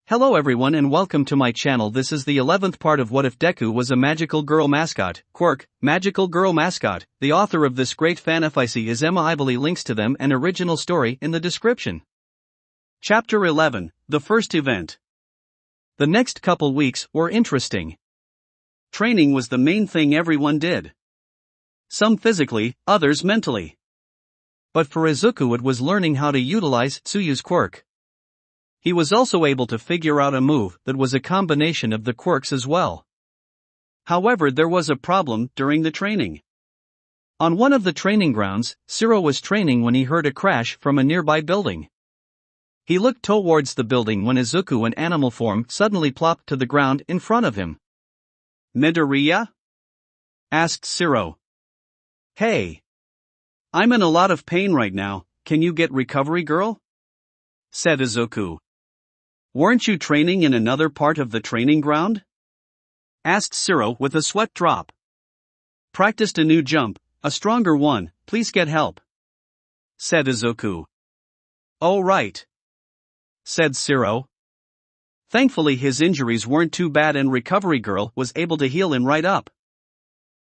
Hello everyone and welcome to my channel. This is the 11th part of What If Deku Was a Magical Girl Mascot, Quirk, Magical Girl Mascot. The author of this great fanfic is Emma Ively. Links to them and original story in the description. Chapter 11, The First Event. The next couple weeks were interesting. Training was the main thing everyone did. Some physically, others mentally. But for Izuku it was learning how to utilize Tsuyu's quirk. He was also able to figure out a move that was a combination of the quirks as well. However, there was a problem during the training. On one of the training grounds, Siro was training when he heard a crash from a nearby building. He looked towards the building when Izuku in animal form suddenly plopped to the ground in front of him. "Midoriya?" asked Siro. "Hey. I'm in a lot of pain right now, can you get recovery, girl?" said Izuku. "Weren't you training in another part of the training ground?" asked Siro with a sweat drop. "Practiced a new jump, a stronger one, please get help," said Izuku. "Oh right," said Siro. Thankfully his injuries weren't too bad and recovery girl was able to heal him right up.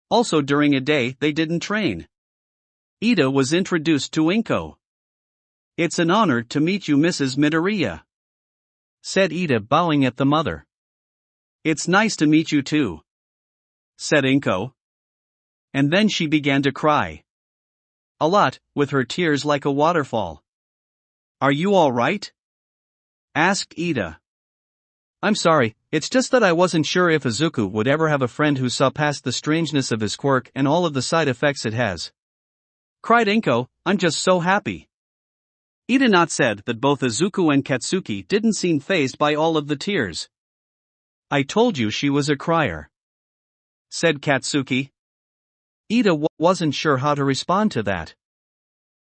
Also during a day they didn't train. Ida was introduced to Inko. "It's an honor to meet you, Mrs. Midoriya," said Ida, bowing at the mother. "It's nice to meet you too," said Inko. And then she began to cry. A lot, with her tears like a waterfall. "Are you all right?" asked Ida. "I'm sorry, it's just that I wasn't sure if Izuku would ever have a friend who saw past the strangeness of his quirk and all of the side effects it has," cried Inko. "I'm just so happy." Ida not said that both Izuku and Katsuki didn't seem fazed by all of the tears. "I told you she was a crier," said Katsuki. Ida wasn't sure how to respond to that.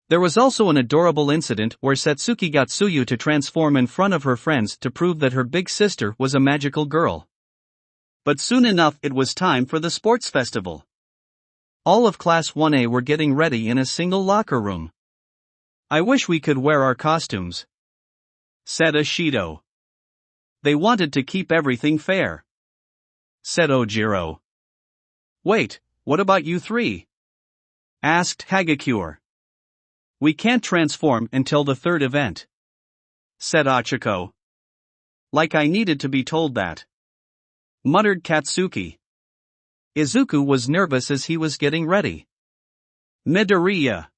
There was also an adorable incident where Satsuki got Tsuyu to transform in front of her friends to prove that her big sister was a magical girl. But soon enough it was time for the sports festival. All of Class 1A were getting ready in a single locker room. "I wish we could wear our costumes," said Ashido. "They wanted to keep everything fair," said Ojiro. "Wait, what about you three?" asked Hagakure. "We can't transform until the third event," said Achiko. "Like I needed to be told that," muttered Katsuki. Izuku was nervous as he was getting ready. "Midoriya,"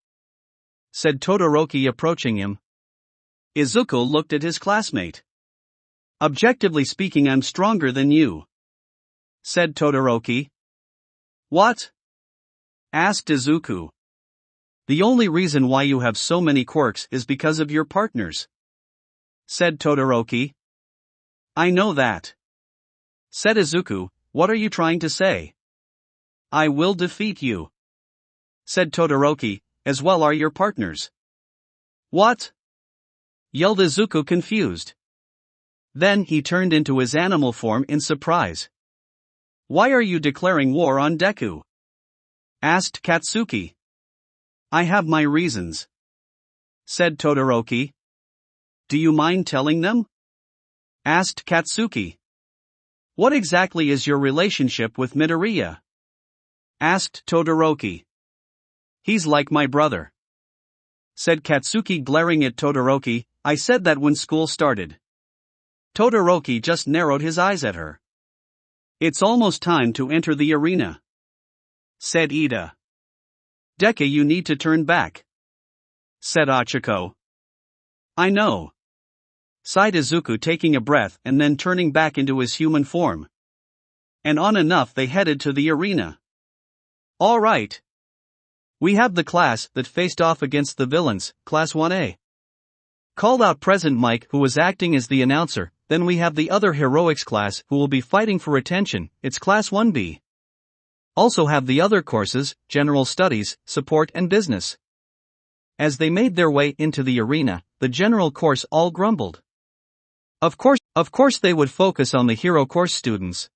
said Todoroki, approaching him. Izuku looked at his classmate. "Objectively speaking, I'm stronger than you," said Todoroki. "What?" asked Izuku. "The only reason why you have so many quirks is because of your partners," said Todoroki. "I know that," said Izuku. "What are you trying to say?" "I will defeat you," said Todoroki. "As well are your partners." "What?" yelled Izuku, confused. Then he turned into his animal form in surprise. "Why are you declaring war on Deku?" asked Katsuki. "I have my reasons," said Todoroki. "Do you mind telling them?" asked Katsuki. "What exactly is your relationship with Midoriya?" asked Todoroki. "He's like my brother," said Katsuki, glaring at Todoroki. "I said that when school started." Todoroki just narrowed his eyes at her. "It's almost time to enter the arena," said Ida. "Deku, you need to turn back," said Achiko. "I know," sighed Izuku, taking a breath and then turning back into his human form. And on enough they headed to the arena. "All right. We have the class that faced off against the villains, Class 1A," called out President Mike, who was acting as the announcer. "Then we have the other heroics class who will be fighting for attention, it's Class 1B. Also have the other courses, general studies, support and business." As they made their way into the arena, the general course all grumbled. Of course they would focus on the hero course students,"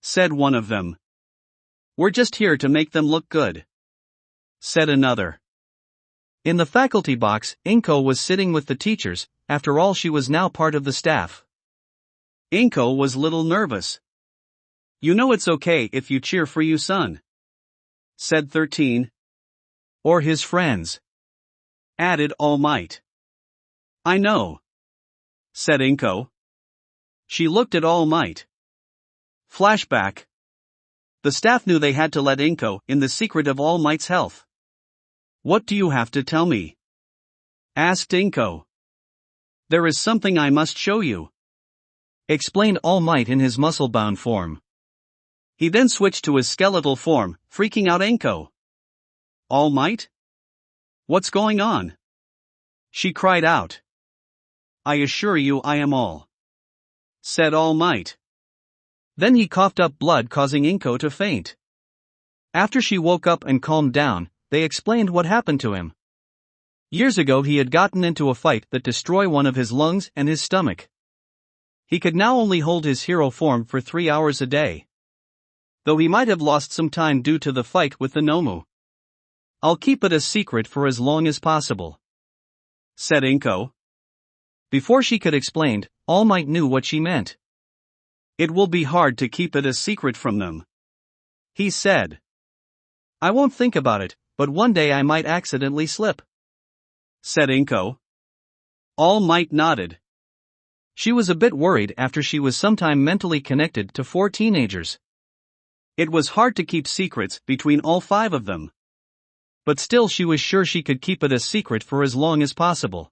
said one of them. "We're just here to make them look good," said another. In the faculty box, Inko was sitting with the teachers. After all, she was now part of the staff. Inko was little nervous. You know it's okay if you cheer for you, son, said 13. Or his friends, added All Might. I know, said Inko. She looked at All Might. Flashback. The staff knew they had to let Inko in the secret of All Might's health. What do you have to tell me? Asked Inko. There is something I must show you, explained All Might in his muscle-bound form. He then switched to his skeletal form, freaking out Inko. All Might? What's going on? She cried out. I assure you I am all, said All Might. Then he coughed up blood, causing Inko to faint. After she woke up and calmed down, they explained what happened to him. Years ago he had gotten into a fight that destroyed one of his lungs and his stomach. He could now only hold his hero form for 3 hours a day, though he might have lost some time due to the fight with the Nomu. I'll keep it a secret for as long as possible, said Inko. Before she could explain, All Might knew what she meant. It will be hard to keep it a secret from them, he said. I won't think about it, but one day I might accidentally slip, said Inko. All Might nodded. She was a bit worried after she was sometime mentally connected to 4 teenagers. It was hard to keep secrets between all 5 of them. But still she was sure she could keep it a secret for as long as possible.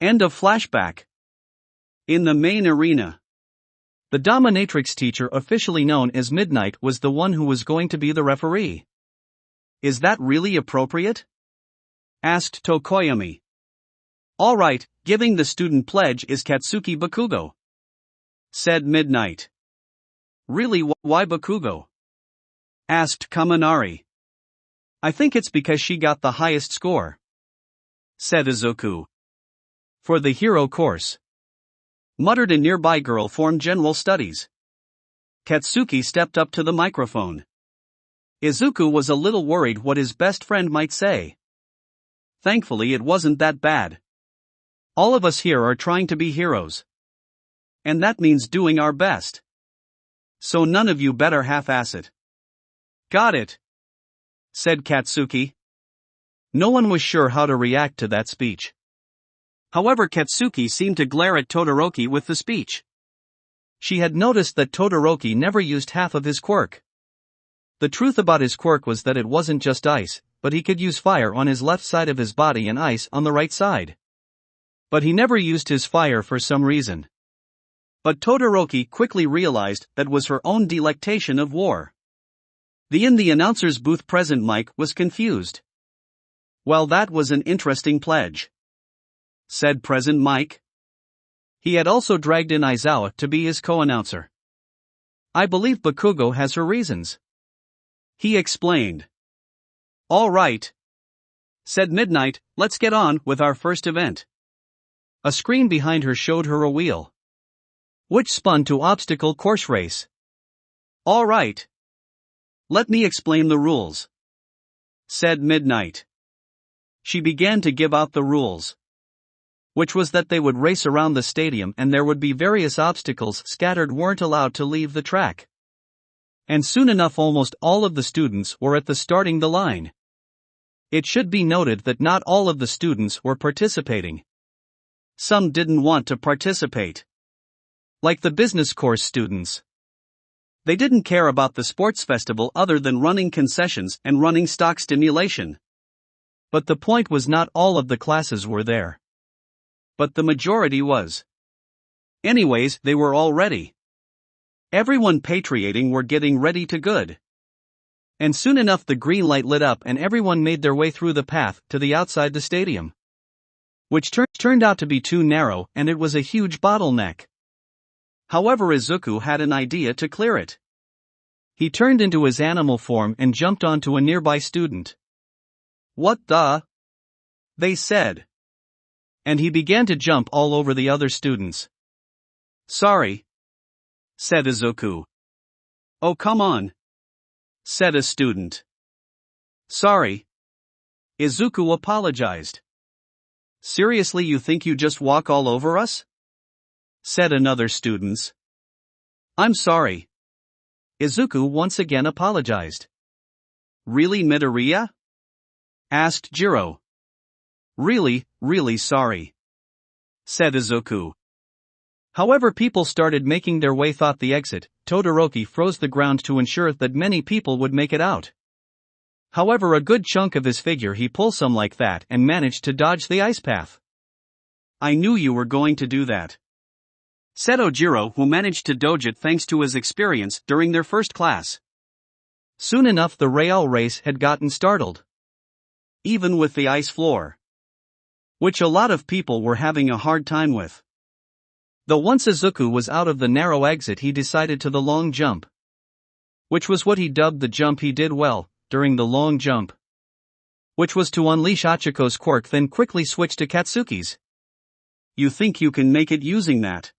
End of flashback. In the main arena, the dominatrix teacher, officially known as Midnight, was the one who was going to be the referee. Is that really appropriate? Asked Tokoyami. All right, giving the student pledge is Katsuki Bakugo, said Midnight. Really, why Bakugo? Asked Kaminari. I think it's because she got the highest score, said Izuku. For the hero course, muttered a nearby girl from general studies. Katsuki stepped up to the microphone. Izuku was a little worried what his best friend might say. Thankfully it wasn't that bad. All of us here are trying to be heroes, and that means doing our best. So none of you better half-ass it. Got it, said Katsuki. No one was sure how to react to that speech. However, Katsuki seemed to glare at Todoroki with the speech. She had noticed that Todoroki never used half of his quirk. The truth about his quirk was that it wasn't just ice, but he could use fire on his left side of his body and ice on the right side. But he never used his fire for some reason. But Todoroki quickly realized that was her own delectation of war. In the announcer's booth present Mike was confused. Well, that was an interesting pledge, said present Mike. He had also dragged in Aizawa to be his co-announcer. I believe Bakugo has her reasons, he explained. All right, said Midnight, let's get on with our first event. A screen behind her showed her a wheel, which spun to obstacle course race. All right. Let me explain the rules, said Midnight. She began to give out the rules, which was that they would race around the stadium and there would be various obstacles scattered weren't allowed to leave the track. And soon enough almost all of the students were at the starting the line. It should be noted that not all of the students were participating. Some didn't want to participate, like the business course students. They didn't care about the sports festival other than running concessions and running stock stimulation. But the point was not all of the classes were there, but the majority was. Anyways, they were all ready. Everyone patrioting were getting ready to good. And soon enough the green light lit up and everyone made their way through the path to the outside the stadium, which turned out to be too narrow and it was a huge bottleneck. However, Izuku had an idea to clear it. He turned into his animal form and jumped onto a nearby student. What the? They said. And he began to jump all over the other students. Sorry, said Izuku. Oh, come on, said a student. Sorry. Izuku apologized. Seriously, you think you just walk all over us? said another student. I'm sorry. Izuku once again apologized. Really, Midoriya? Asked Jiro. Really sorry, said Izuku. However, people started making their way toward the exit. Todoroki froze the ground to ensure that many people would make it out. However, a good chunk of his figure he pulled some like that and managed to dodge the ice path. I knew you were going to do that, said Ojiro, who managed to dodge it thanks to his experience during their first class. Soon enough the rail race had gotten started. Even with the ice floor, which a lot of people were having a hard time with. Though once Izuku was out of the narrow exit, he decided to the long jump, which was what he dubbed the jump he did well during the long jump, which was to unleash Achiko's quirk, then quickly switch to Katsuki's. You think you can make it using that?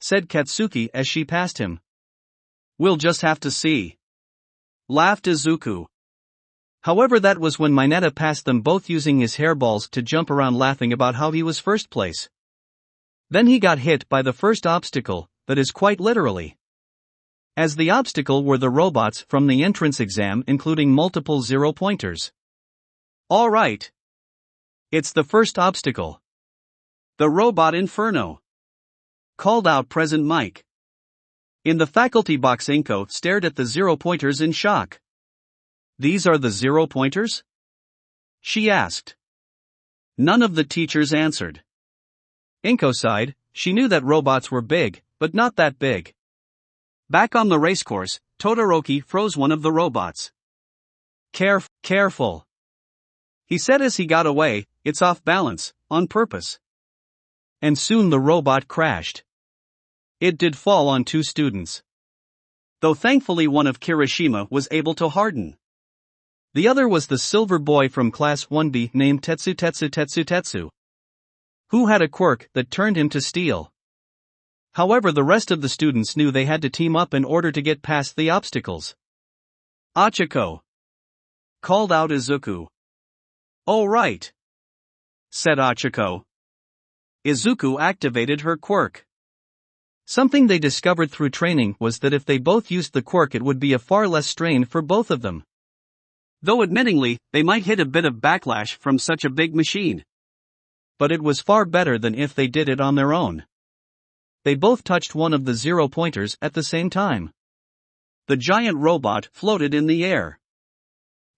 Said Katsuki as she passed him. We'll just have to see, laughed Izuku. However, that was when Mineta passed them both using his hairballs to jump around, laughing about how he was first place. Then he got hit by the first obstacle, that is quite literally. As the obstacle were the robots from the entrance exam, including multiple 0-pointers. Alright. It's the first obstacle. The robot inferno, called out Present Mike. In the faculty box, Inko stared at the 0-pointers in shock. These are the 0-pointers? She asked. None of the teachers answered. Inko sighed. She knew that robots were big, but not that big. Back on the racecourse, Todoroki froze one of the robots. Careful, he said as he got away. It's off balance, on purpose. And soon the robot crashed. It did fall on 2 students. Though thankfully one of Kirishima was able to harden. The other was the silver boy from class 1B named Tetsu, who had a quirk that turned him to steel. However, the rest of the students knew they had to team up in order to get past the obstacles. Achiko, called out Izuku. Oh right, said Achiko. Izuku activated her quirk. Something they discovered through training was that if they both used the quirk, it would be a far less strain for both of them. Though admittingly, they might hit a bit of backlash from such a big machine. But it was far better than if they did it on their own. They both touched one of the 0-pointers at the same time. The giant robot floated in the air.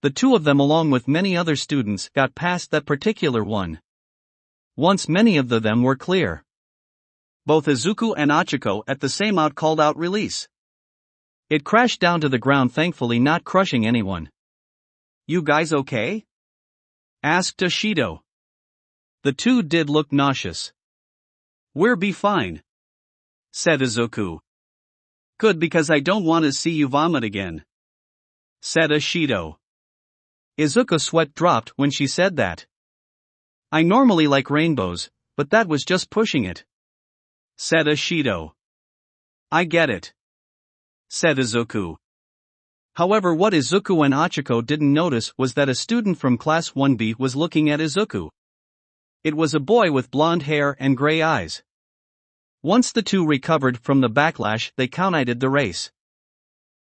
The 2 of them, along with many other students, got past that particular one. Once many of them were clear. Both Izuku and Achiko at the same out called out release. It crashed down to the ground, thankfully not crushing anyone. You guys okay? Asked Ashido. The 2 did look nauseous. We'll be fine, said Izuku. Good, because I don't want to see you vomit again, said Ashido. Izuku's sweat dropped when she said that. I normally like rainbows, but that was just pushing it, said Ashido. I get it, said Izuku. However, what Izuku and Achiko didn't notice was that a student from class 1B was looking at Izuku. It was a boy with blonde hair and gray eyes. Once the 2 recovered from the backlash, they counted the race.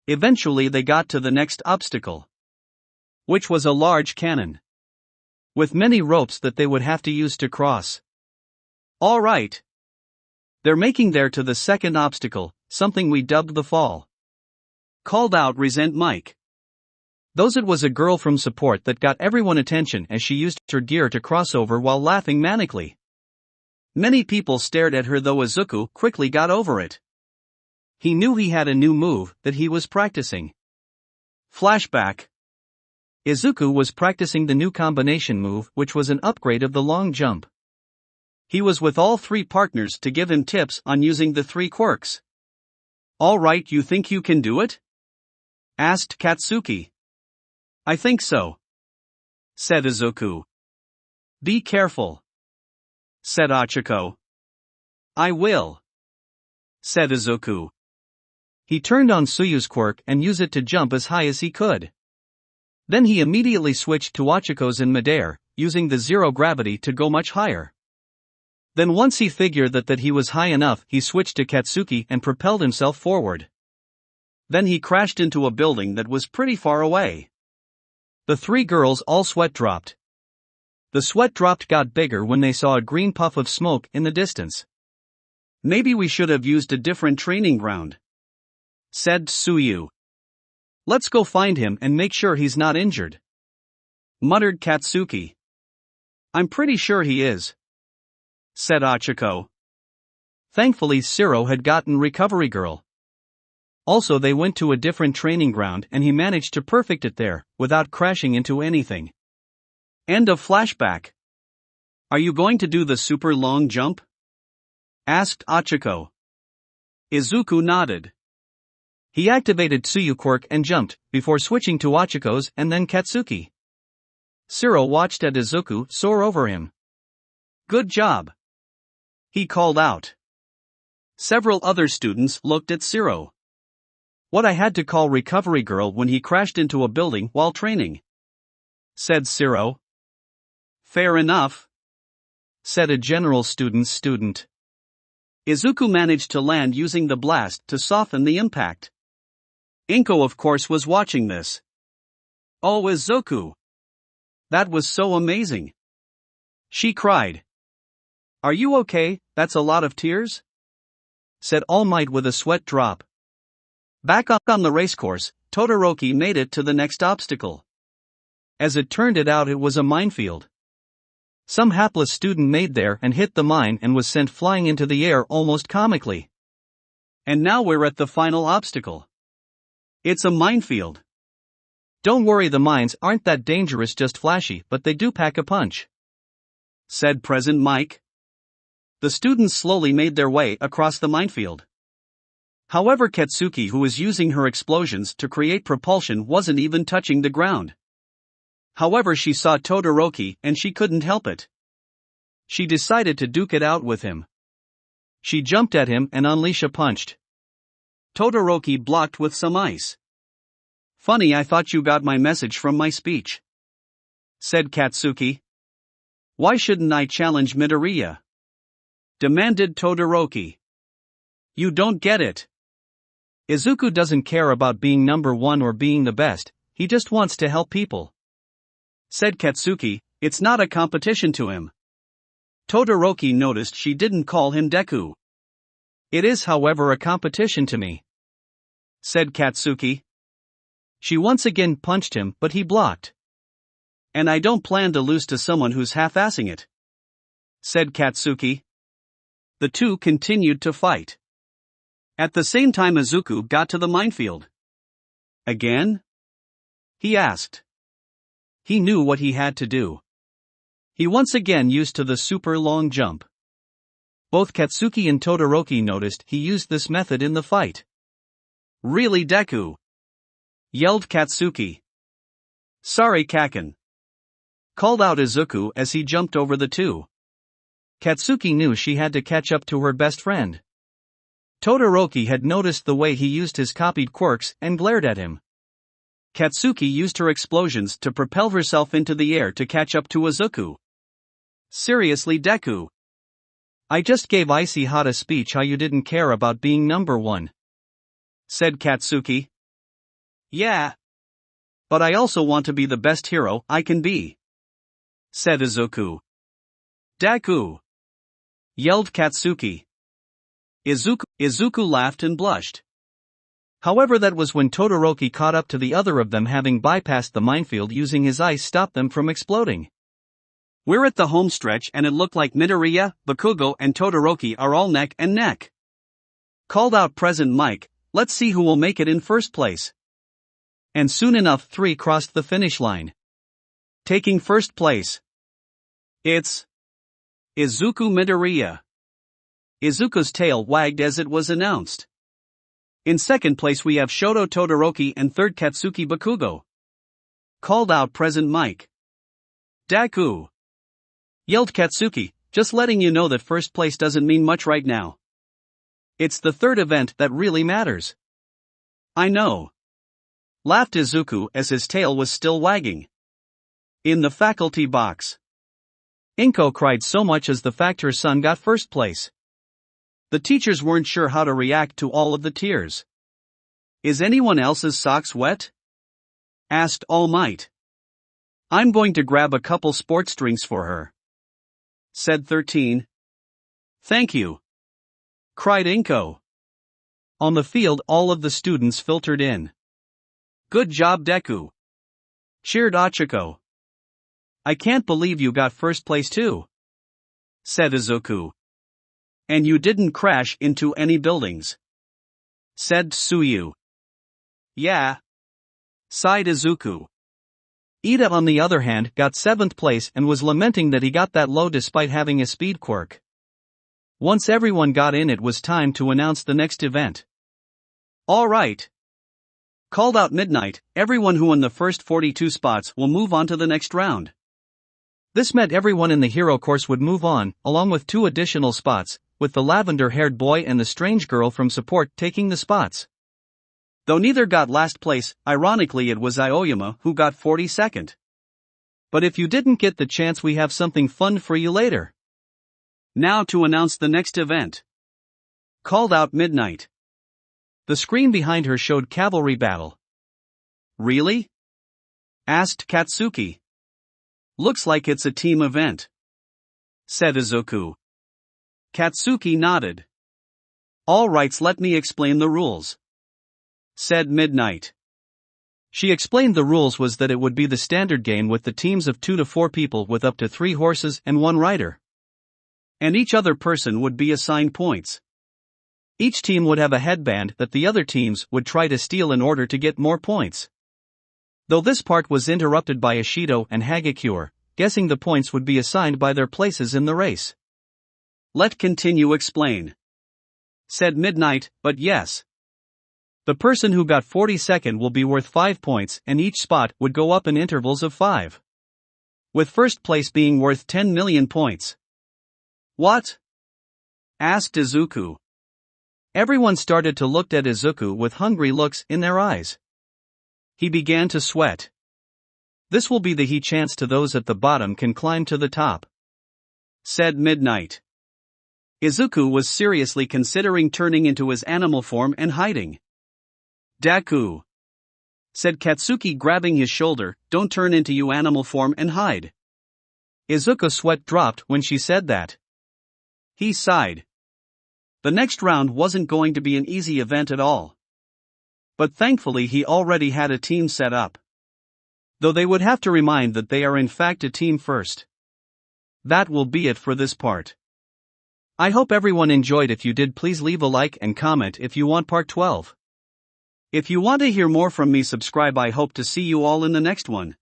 Eventually they got to the next obstacle, which was a large cannon, with many ropes that they would have to use to cross. All right. They're making there to the second obstacle, something we dubbed the fall, called out Resent Mike. Those it was a girl from support that got everyone attention as she used her gear to cross over while laughing manically. Many people stared at her, though Izuku quickly got over it. He knew he had a new move that he was practicing. Flashback. Izuku was practicing the new combination move, which was an upgrade of the long jump. He was with all 3 partners to give him tips on using the 3 quirks. All right, you think you can do it? Asked Katsuki. I think so, said Izuku. Be careful, said Achiko. I will, said Izuku. He turned on Suyu's quirk and used it to jump as high as he could. Then he immediately switched to Achiko's in midair, using the 0 gravity to go much higher. Then once he figured that he was high enough, he switched to Katsuki and propelled himself forward. Then he crashed into a building that was pretty far away. The three girls all sweat dropped. The sweat dropped got bigger when they saw a green puff of smoke in the distance. "Maybe we should have used a different training ground," said Tsuyu. "Let's go find him and make sure he's not injured," muttered Katsuki. "I'm pretty sure he is," said Ochako. Thankfully Zero had gotten Recovery Girl. Also they went to a different training ground and he managed to perfect it there, without crashing into anything. End of flashback. "Are you going to do the super long jump?" asked Ochako. Izuku nodded. He activated Tsuyu Quirk and jumped, before switching to Ochiko's and then Katsuki. Zero watched at Izuku soar over him. "Good job," he called out. Several other students looked at Zero. "What I had to call Recovery Girl when he crashed into a building while training," said Zero. "Fair enough," said a general student. Izuku managed to land using the blast to soften the impact. Inko of course was watching this. "Oh Izuku! That was so amazing!" she cried. "Are you okay? That's a lot of tears?" said All Might with a sweat drop. Back up on the racecourse, Todoroki made it to the next obstacle. As it turned out, it was a minefield. Some hapless student made there and hit the mine and was sent flying into the air almost comically. And now we're at the final obstacle. It's a minefield. "Don't worry, the mines aren't that dangerous, just flashy, but they do pack a punch," said Present Mike. The students slowly made their way across the minefield. However, Katsuki, who was using her explosions to create propulsion, wasn't even touching the ground. However, she saw Todoroki and she couldn't help it. She decided to duke it out with him. She jumped at him and unleashed a punch. Todoroki blocked with some ice. "Funny, I thought you got my message from my speech," said Katsuki. "Why shouldn't I challenge Midoriya?" demanded Todoroki. "You don't get it. Izuku doesn't care about being number one or being the best, he just wants to help people," said Katsuki. "It's not a competition to him." Todoroki noticed she didn't call him Deku. "It is, however, a competition to me," said Katsuki. She once again punched him, but he blocked. "And I don't plan to lose to someone who's half-assing it," said Katsuki. The two continued to fight. At the same time, Izuku got to the minefield. "Again?" he asked. He knew what he had to do. He once again used the super long jump. Both Katsuki and Todoroki noticed he used this method in the fight. "Really, Deku?" yelled Katsuki. "Sorry, Kaken," called out Izuku as he jumped over the two. Katsuki knew she had to catch up to her best friend. Todoroki had noticed the way he used his copied quirks and glared at him. Katsuki used her explosions to propel herself into the air to catch up to Izuku. "Seriously, Deku? I just gave Icy Hot a speech how you didn't care about being number one," said Katsuki. "Yeah. But I also want to be the best hero I can be," said Izuku. "Deku!" yelled Katsuki. Izuku laughed and blushed. However, that was when Todoroki caught up to the other of them, having bypassed the minefield using his ice stopped them from exploding. "We're at the home stretch and it looked like Midoriya, Bakugo and Todoroki are all neck and neck," called out Present Mike. "Let's see who will make it in first place." And soon enough, three crossed the finish line. Taking first place, it's Izuku Midoriya. Izuku's tail wagged as it was announced. In second place we have Shoto Todoroki and third Katsuki Bakugo, called out Present Mike. "Deku!" yelled Katsuki, "just letting you know that first place doesn't mean much right now. It's the third event that really matters." "I know," laughed Izuku as his tail was still wagging. In the faculty box, Inko cried so much as the fact her son got first place. The teachers weren't sure how to react to all of the tears. Is anyone else's socks wet? Asked All Might. I'm going to grab a couple sports drinks for her, said 13. Thank you, cried Inko. On the field, all of the students filtered in. Good job, Deku, cheered Ochako. I can't believe you got first place too, said Izuku. And you didn't crash into any buildings, said Tsuyu. Yeah, sighed Izuku. Ida, on the other hand, got 7th place and was lamenting that he got that low despite having a speed quirk. Once everyone got in, it was time to announce the next event. All right, called out Midnight, everyone who won the first 42 spots will move on to the next round. This meant everyone in the hero course would move on, along with 2 additional spots, with the lavender-haired boy and the strange girl from support taking the spots. Though neither got last place, ironically it was Aoyama who got 42nd. But if you didn't get the chance, we have something fun for you later. Now to announce the next event, called out Midnight. The screen behind her showed cavalry battle. Really? Asked Katsuki. Looks like it's a team event, said Izuku. Katsuki nodded. All right, let me explain the rules, said Midnight. She explained the rules was that it would be the standard game with the teams of 2 to 4 people with up to 3 horses and 1 rider. And each other person would be assigned points. Each team would have a headband that the other teams would try to steal in order to get more points. Though this part was interrupted by Ashido and Hagakure, guessing the points would be assigned by their places in the race. Let continue explain, said Midnight, but yes. The person who got 42nd will be worth 5 points and each spot would go up in intervals of 5. With first place being worth 10 million points. What? Asked Izuku. Everyone started to look at Izuku with hungry looks in their eyes. He began to sweat. This will be the he chance to those at the bottom can climb to the top, said Midnight. Izuku was seriously considering turning into his animal form and hiding. Deku, said Katsuki, grabbing his shoulder, don't turn into your animal form and hide. Izuku's sweat dropped when she said that. He sighed. The next round wasn't going to be an easy event at all. But thankfully he already had a team set up. Though they would have to remind that they are in fact a team first. That will be it for this part. I hope everyone enjoyed. If you did, please leave a like and comment if you want part 12. If you want to hear more from me, subscribe. I hope to see you all in the next one.